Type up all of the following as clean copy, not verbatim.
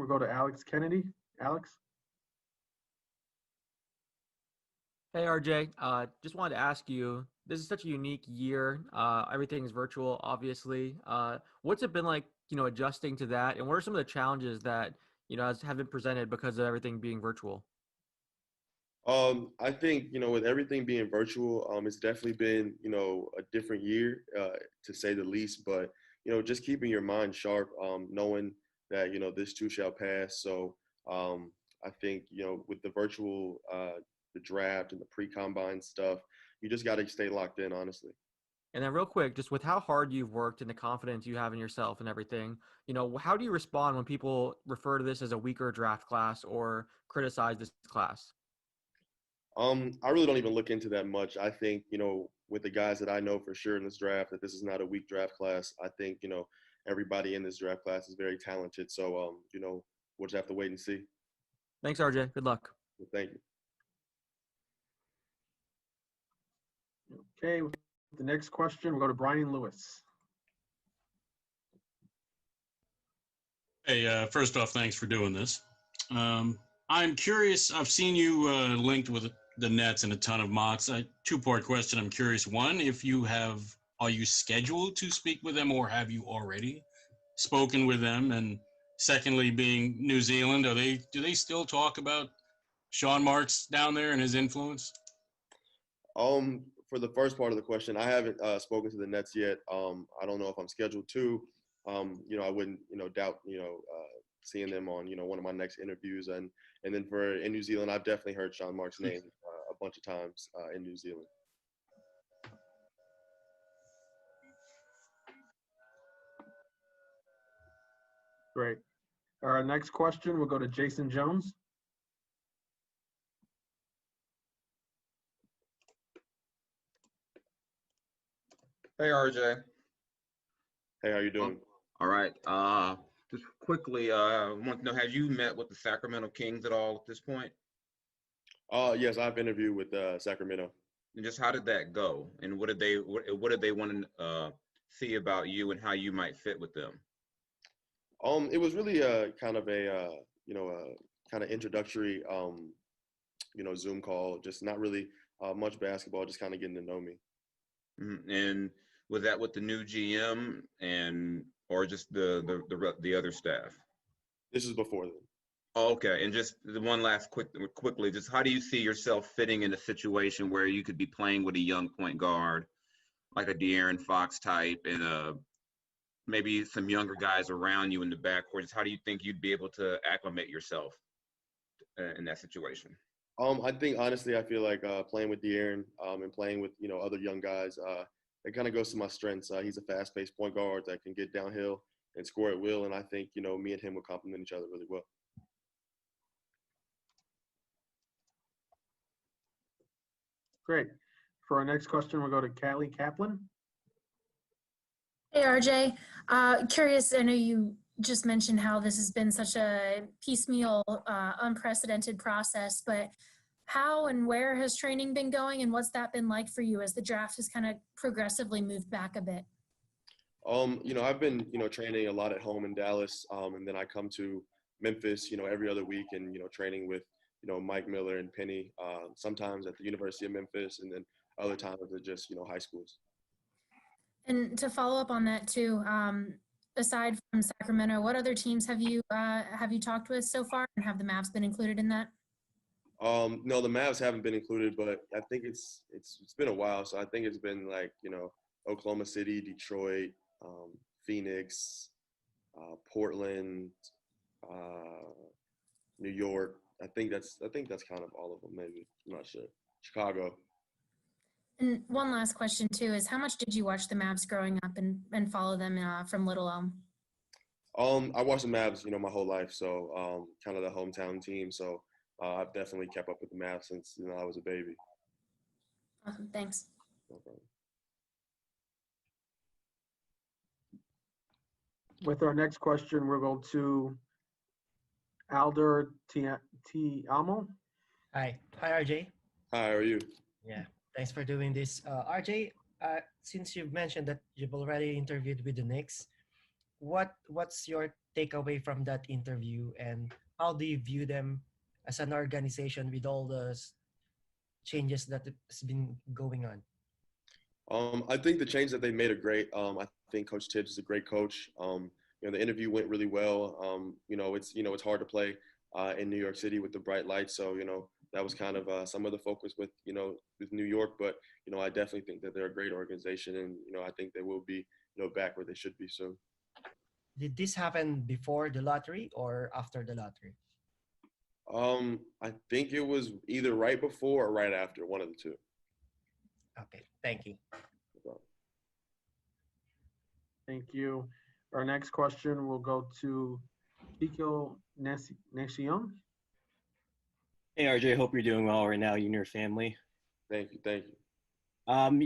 we'll go to Alex Kennedy. Alex? Hey, RJ. Just wanted to ask you, this is such a unique year. Everything is virtual, obviously. What's it been like, adjusting to that? And what are some of the challenges that, have been presented because of everything being virtual? I think, with everything being virtual, it's definitely been, a different year, to say the least. But, just keeping your mind sharp, knowing that, this too shall pass. So I think, with the virtual, the draft and the pre-combine stuff, you just got to stay locked in, honestly. And then real quick, just with how hard you've worked and the confidence you have in yourself and everything, how do you respond when people refer to this as a weaker draft class or criticize this class? I really don't even look into that much. I think, with the guys that I know for sure in this draft, that this is not a weak draft class. I think, everybody in this draft class is very talented. So, we'll just have to wait and see. Thanks, RJ. Good luck. Well, thank you. Okay, the next question, we'll go to Brian Lewis. Hey, first off, thanks for doing this. I'm curious, I've seen you linked with the Nets and a ton of mocks. A two-part question. I'm curious, one, are you scheduled to speak with them, or have you already spoken with them? And secondly, being New Zealand, do they still talk about Sean Marks down there and his influence? For the first part of the question, I haven't spoken to the Nets yet. I don't know if I'm scheduled to. I wouldn't, doubt, seeing them on, one of my next interviews. And then in New Zealand, I've definitely heard Sean Marks' name a bunch of times in New Zealand. Great. Our next question, we'll go to Jason Jones. Hey, RJ. Hey, how you doing? All right. Just quickly, I want to know, have you met with the Sacramento Kings at all at this point? Yes, I've interviewed with Sacramento. And just how did that go? And what did they want to see about you and how you might fit with them? It was really kind of a kind of introductory Zoom call. Just not really much basketball, just kind of getting to know me. Mm-hmm. And was that with the new GM or just the other staff? This is before then. Oh, okay. And just the one last quickly, just how do you see yourself fitting in a situation where you could be playing with a young point guard, like a De'Aaron Fox type, and maybe some younger guys around you in the backcourt? Just how do you think you'd be able to acclimate yourself in that situation? I think honestly, I feel like playing with De'Aaron and playing with other young guys, it kind of goes to my strengths. He's a fast-paced point guard that can get downhill and score at will, and I think me and him would complement each other really well. Great. For our next question, we'll go to Callie Kaplan. Hey, RJ. Curious, I know you just mentioned how this has been such a piecemeal, unprecedented process, but how and where has training been going, and what's that been like for you as the draft has kind of progressively moved back a bit? I've been, training a lot at home in Dallas, and then I come to Memphis, every other week and, training with, Mike Miller and Penny, sometimes at the University of Memphis, and then other times at just, high schools. And to follow up on that too, aside from Sacramento, what other teams have you talked with so far, and have the Mavs been included in that? No, the Mavs haven't been included, but I think it's been a while. So I think it's been like, Oklahoma City, Detroit, Phoenix, Portland, New York. I think that's kind of all of them, maybe. I'm not sure. Chicago. And one last question too is, how much did you watch the Mavs growing up and follow them from Little Elm? I watched the Mavs, my whole life. So kind of the hometown team. So I've definitely kept up with the Mavs since I was a baby. Awesome, thanks. No problem. With our next question, we'll go to Alder Tiamo. Hi, RJ. Hi, how are you? Yeah, thanks for doing this. RJ, since you've mentioned that you've already interviewed with the Knicks, what's your take away from that interview, and how do you view them as an organization with all the changes that has been going on? I think the changes that they made are great. I think Coach Tibbs is a great coach. The interview went really well. It's hard to play in New York City with the bright lights. So, that was kind of some of the focus with New York. But, I definitely think that they're a great organization, and, I think they will be, back where they should be soon. Did this happen before the lottery or after the lottery? I think it was either right before or right after, one of the two. Okay, thank you. Thank you. Our next question will go to Kiko Nesion. Hey RJ, hope you're doing well right now, you and your family. Thank you.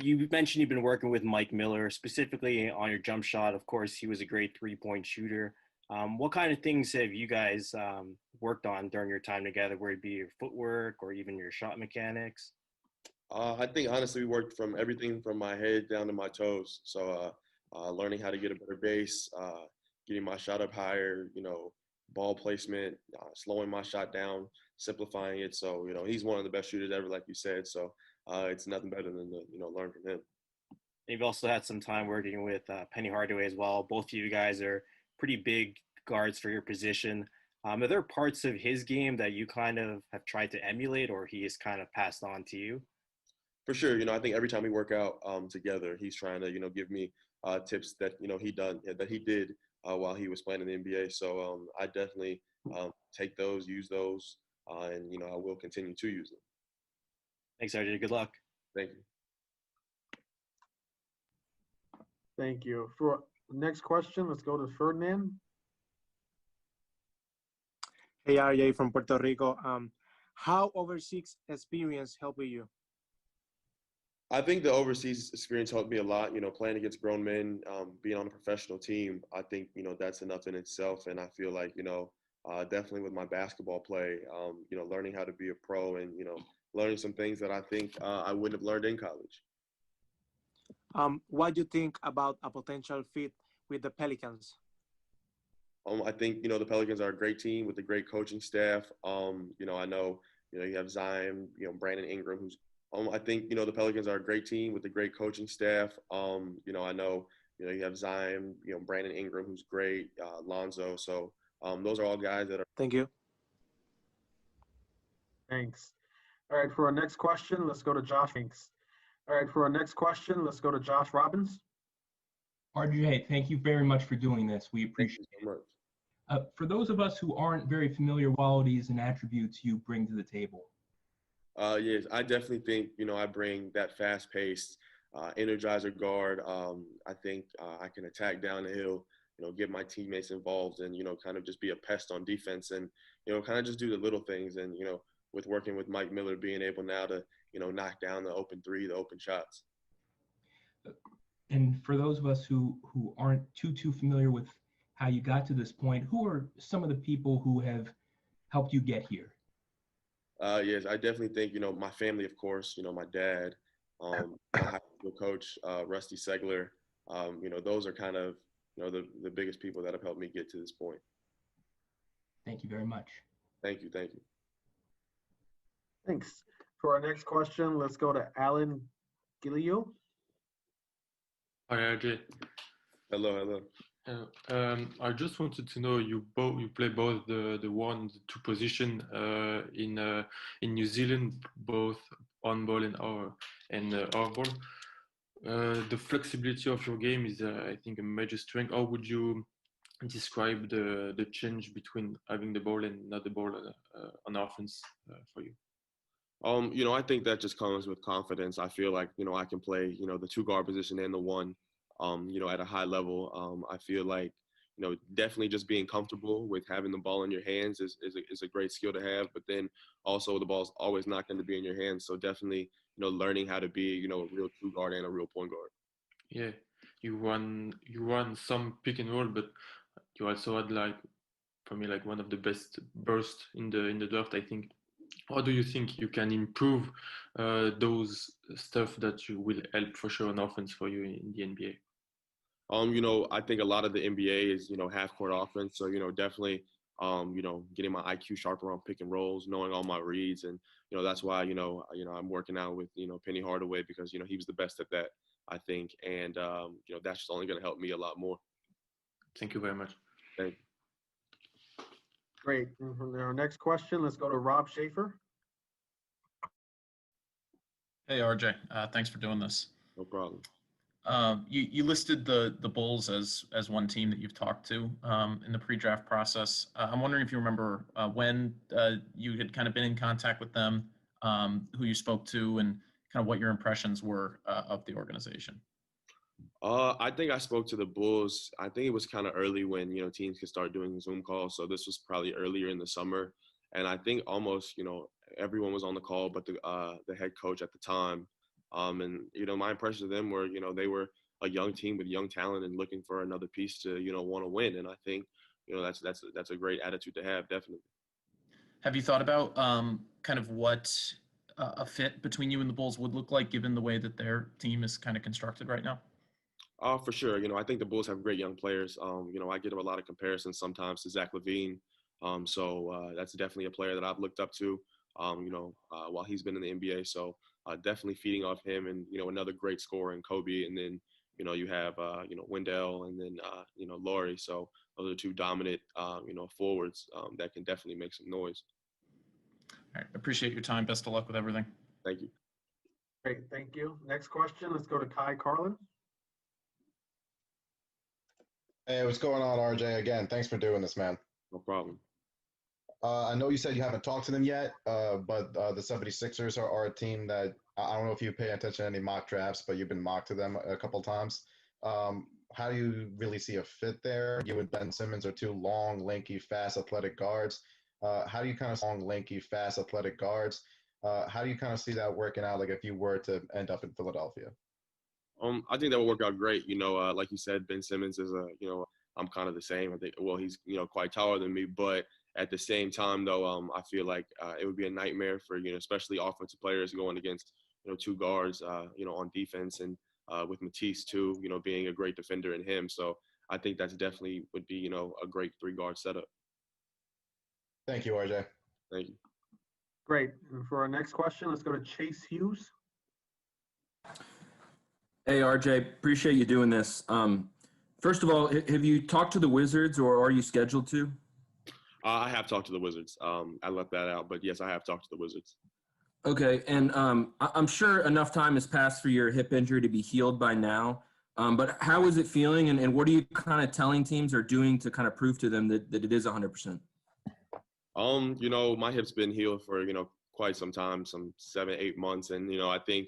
You mentioned you've been working with Mike Miller, specifically on your jump shot. Of course, he was a great three-point shooter. What kind of things have you guys worked on during your time together, where it be your footwork or even your shot mechanics? I think honestly, we worked from everything from my head down to my toes. So learning how to get a better base, getting my shot up higher, ball placement, slowing my shot down, simplifying it. So, he's one of the best shooters ever, like you said. So it's nothing better than to, learn from him. You've also had some time working with Penny Hardaway as well. Both of you guys are pretty big guards for your position. Are there parts of his game that you kind of have tried to emulate, or he has kind of passed on to you? For sure. I think every time we work out together, he's trying to, give me tips that, he did while he was playing in the NBA. So I definitely take those, use those, and, I will continue to use them. Thanks, RJ. Good luck. Thank you. Thank you. For the next question, let's go to Ferdinand. Hey, RJ from Puerto Rico. How overseas experience helped you? I think the overseas experience helped me a lot, playing against grown men, being on a professional team. I think, that's enough in itself. And I feel like, definitely with my basketball play, learning how to be a pro and, learning some things that I think I wouldn't have learned in college. What do you think about a potential fit with the Pelicans? I think, the Pelicans are a great team with a great coaching staff. I know, you have Zion, Brandon Ingram, who's I think, the Pelicans are a great team with a great coaching staff. I know, you have Zion, Brandon Ingram, who's great, Lonzo. So those are all guys that are. Thank you. Thanks. All right, for our next question, let's go to Josh. Thanks. All right, for our next question, let's go to Josh Robbins. RJ, thank you very much for doing this. We appreciate it. So much. For those of us who aren't very familiar with qualities and attributes you bring to the table. Yes, I definitely think, I bring that fast-paced, energizer guard. I think I can attack down the hill, get my teammates involved and, kind of just be a pest on defense and, kind of just do the little things. And, with working with Mike Miller, being able now to, knock down the open three, the open shots. And for those of us who aren't too familiar with how you got to this point, who are some of the people who have helped you get here? Yes, I definitely think, my family, of course, my dad, my high school coach, Rusty Segler, those are kind of, the biggest people that have helped me get to this point. Thank you very much. Thank you. Thanks. For our next question, let's go to Alan Gilio. Hi, RJ. Hello. I just wanted to know you play both the one and the two position in New Zealand, both on ball and off ball. The flexibility of your game is, I think, a major strength. How would you describe the change between having the ball and not the ball on offense for you? I think that just comes with confidence. I feel like, I can play, the two guard position and the one, at a high level. I feel like, definitely just being comfortable with having the ball in your hands is a great skill to have. But then also the ball's always not going to be in your hands. So definitely, learning how to be, a real two guard and a real point guard. Yeah, you run some pick and roll, but you also had for me one of the best bursts in the draft, I think. How do you think you can improve those stuff that you will help for sure on offense for you in the NBA? I think a lot of the NBA is, half court offense. So, definitely, getting my IQ sharper on pick and rolls, knowing all my reads. And, that's why, I'm working out with, Penny Hardaway because, he was the best at that, I think. And, that's just only going to help me a lot more. Thank you very much. Thank you. Great. And from our next question, let's go to Rob Schaefer. Hey, RJ. Thanks for doing this. No problem. You listed the Bulls as one team that you've talked to in the pre-draft process. I'm wondering if you remember when you had kind of been in contact with them, who you spoke to, and kind of what your impressions were of the organization. I think I spoke to the Bulls. I think it was kind of early when, teams could start doing Zoom calls. So this was probably earlier in the summer. And I think almost, everyone was on the call but the head coach at the time. And, my impressions of them were, they were a young team with young talent and looking for another piece to, want to win. And I think, that's a great attitude to have, definitely. Have you thought about kind of what a fit between you and the Bulls would look like given the way that their team is kind of constructed right now? For sure. I think the Bulls have great young players. I get a lot of comparisons sometimes to Zach LaVine. So that's definitely a player that I've looked up to, while he's been in the NBA. So definitely feeding off him and, another great scorer in Kobe. And then, you have, Wendell and then, Laurie. So those are two dominant, forwards that can definitely make some noise. All right. Appreciate your time. Best of luck with everything. Thank you. Great. Thank you. Next question. Let's go to Kai Carlin. Hey, what's going on, RJ? Again, thanks for doing this, man. No problem. I know you said you haven't talked to them yet, but the 76ers are a team that I don't know if you pay attention to any mock drafts, but you've been mocked to them a couple times. How do you really see a fit there? You and Ben Simmons are two long, lanky, fast, athletic guards. How do you kind of long, lanky, fast, athletic guards? How do you kind of see that working out? Like if you were to end up in Philadelphia? I think that would work out great. Like you said, Ben Simmons is I'm kind of the same. I think, well, he's, quite taller than me, but at the same time though, I feel like it would be a nightmare for, especially offensive players going against, two guards, on defense and with Matisse too, being a great defender in him. So I think that's definitely would be, a great 3-guard setup. Thank you, RJ. Thank you. Great. And for our next question, let's go to Chase Hughes. Hey, RJ, appreciate you doing this. First of all, have you talked to the Wizards or are you scheduled to? I have talked to the Wizards. I left that out, but yes, I have talked to the Wizards. Okay, and I'm sure enough time has passed for your hip injury to be healed by now. But how is it feeling, and what are you kind of telling teams or doing to kind of prove to them that it is 100%? My hip's been healed for, quite some time, some 7-8 months. And, I think,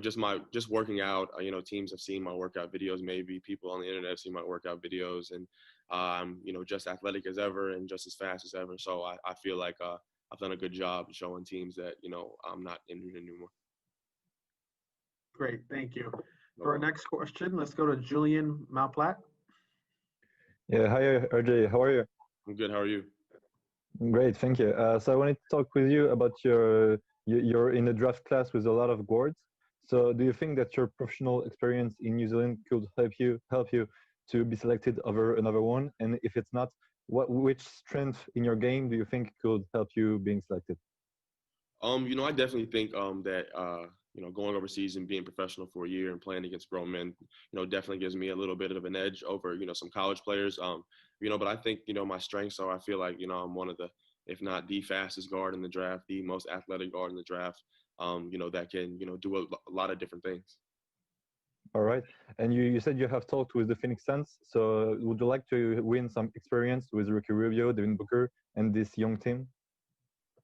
just working out, teams have seen my workout videos, maybe people on the internet have seen my workout videos, and I'm, just athletic as ever and just as fast as ever. So I feel like I've done a good job showing teams that, I'm not injured anymore. Great. Thank you. For our next question, let's go to Julian Malplat. Yeah. Hi, RJ. How are you? I'm good. How are you? Great. Thank you. So I wanted to talk with you about you're in a draft class with a lot of guards. So do you think that your professional experience in New Zealand could help you to be selected over another one? And if it's not, which strength in your game do you think could help you being selected? I definitely think that going overseas and being professional for a year and playing against grown men, definitely gives me a little bit of an edge over, some college players. But I think, my strengths are, I feel like, I'm one of the, if not the fastest guard in the draft, the most athletic guard in the draft, that can, do a lot of different things. All right. And you said you have talked with the Phoenix Suns. So would you like to win some experience with Ricky Rubio, Devin Booker, and this young team?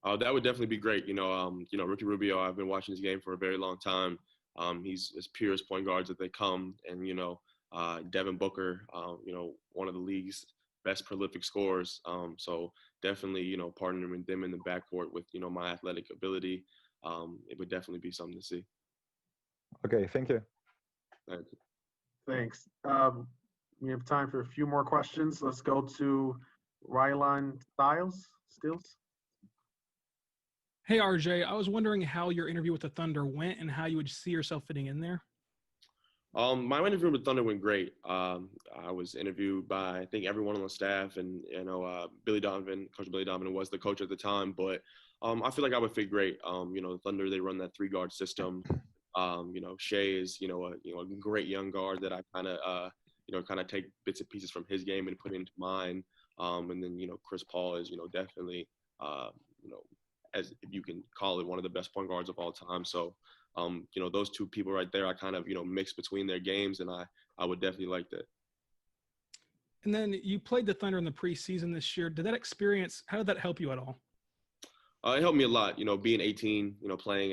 That would definitely be great. Ricky Rubio, I've been watching this game for a very long time. He's as pure as point guards that they come. And, Devin Booker, one of the league's best prolific scorers. So definitely, partnering with them in the backcourt with, my athletic ability, it would definitely be something to see. Okay, thank you. Thank you. Thanks. We have time for a few more questions. Let's go to Rylan Stills. Hey, RJ, I was wondering how your interview with the Thunder went and how you would see yourself fitting in there. My interview with Thunder went great. I was interviewed by, I think, everyone on the staff, and Billy Donovan, Coach Billy Donovan was the coach at the time. But I feel like I would fit great. The Thunder, they run that 3-guard system. Shea is a great young guard that I kind of take bits and pieces from his game and put into mine. And then Chris Paul is definitely as if you can call it, one of the best point guards of all time. So those two people right there, I kind of mix between their games, and I would definitely like that. And then you played the Thunder in the preseason this year. Did that experience, how did that help you at all? It helped me a lot, being 18, playing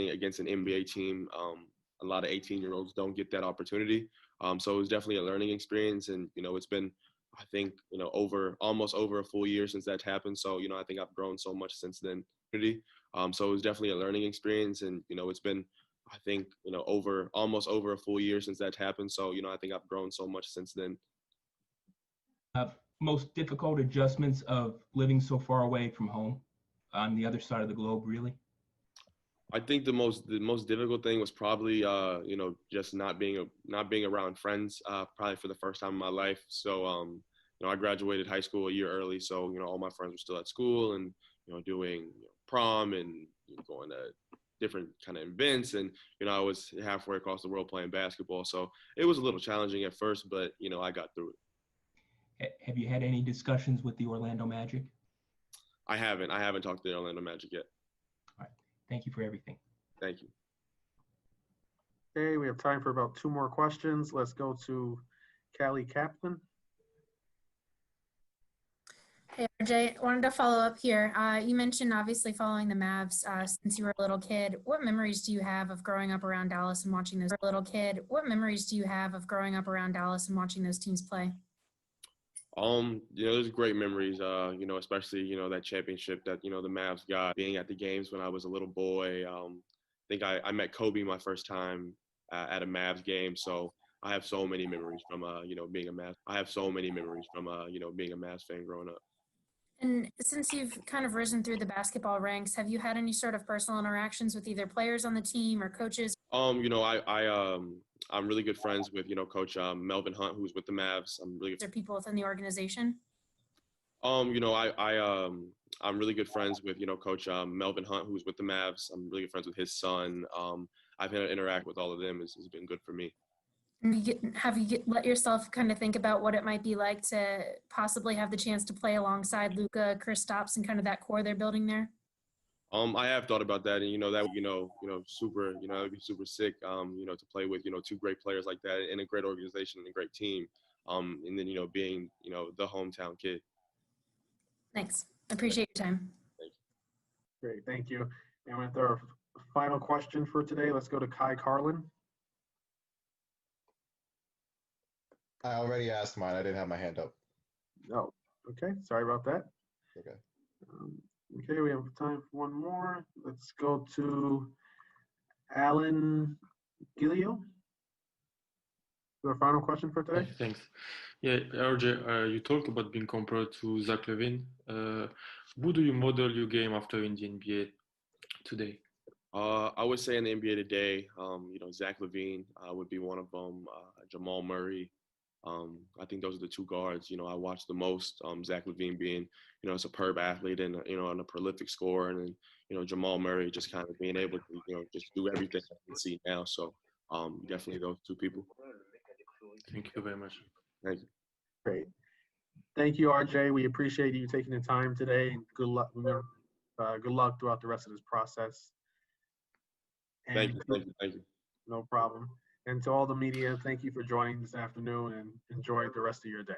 against an NBA team. A lot of 18-year-olds don't get that opportunity. So it was definitely a learning experience, and it's been, I think, almost over a full year since that happened. So I think I've grown so much since then. So it was definitely a learning experience, and it's been, I think, almost over a full year since that happened. So I think I've grown so much since then. Most difficult adjustments of living so far away from home on the other side of the globe, really? I think the most difficult thing was probably just not being around friends probably for the first time in my life. So I graduated high school a year early, so all my friends were still at school and doing prom and going to different kind of events, and I was halfway across the world playing basketball. So it was a little challenging at first, but I got through it. Have you had any discussions with the Orlando Magic? I haven't talked to the Orlando Magic yet. All right. Thank you for everything. Thank you. Okay, we have time for about 2 more questions. Let's go to Callie Kaplan. Hey, RJ, I wanted to follow up here. You mentioned obviously following the Mavs since you were a little kid. What memories do you have of growing up around Dallas and watching those What memories do you have of growing up around Dallas and watching those teams play? There's great memories, especially, that championship that, the Mavs got, being at the games when I was a little boy. I think I met Kobe my first time at a Mavs game. So I have so many memories from, being a Mavs. Being a Mavs fan growing up. And since you've kind of risen through the basketball ranks, have you had any sort of personal interactions with either players on the team or coaches? I'm really good friends with, Coach Melvin Hunt, who's with the Mavs. I'm really good. Are people within the organization? I'm really good friends with, Coach Melvin Hunt, who's with the Mavs. I'm really good friends with his son. I've had to interact with all of them. It's been good for me. Have you let yourself kind of think about what it might be like to possibly have the chance to play alongside Luka, Kristaps, and kind of that core they're building there? I have thought about that, and that would super, it'd be super sick, to play with 2 great players like that in a great organization and a great team, and then being the hometown kid. Thanks, I appreciate your time. Thank you. Great, thank you. And with our final question for today, let's go to Kai Carlin. I already asked mine. I didn't have my hand up. Oh, okay. Sorry about that. Okay. Okay, we have time for one more. Let's go to Alan Gilio. Our final question for today. Thanks. Yeah, RJ, you talked about being compared to Zach LaVine. Who do you model your game after in the NBA today? I would say in the NBA today, Zach LaVine would be one of them. Jamal Murray. I think those are the 2 guards, I watch the most. Zach LaVine being, a superb athlete and, and a prolific scorer. And then, Jamal Murray just kind of being able to, just do everything I can see now. So definitely those 2 people. Thank you very much. Thank you. Great. Thank you, RJ. We appreciate you taking the time today. Good luck. Good luck throughout the rest of this process. And thank you. No problem. And to all the media, thank you for joining this afternoon and enjoy the rest of your day.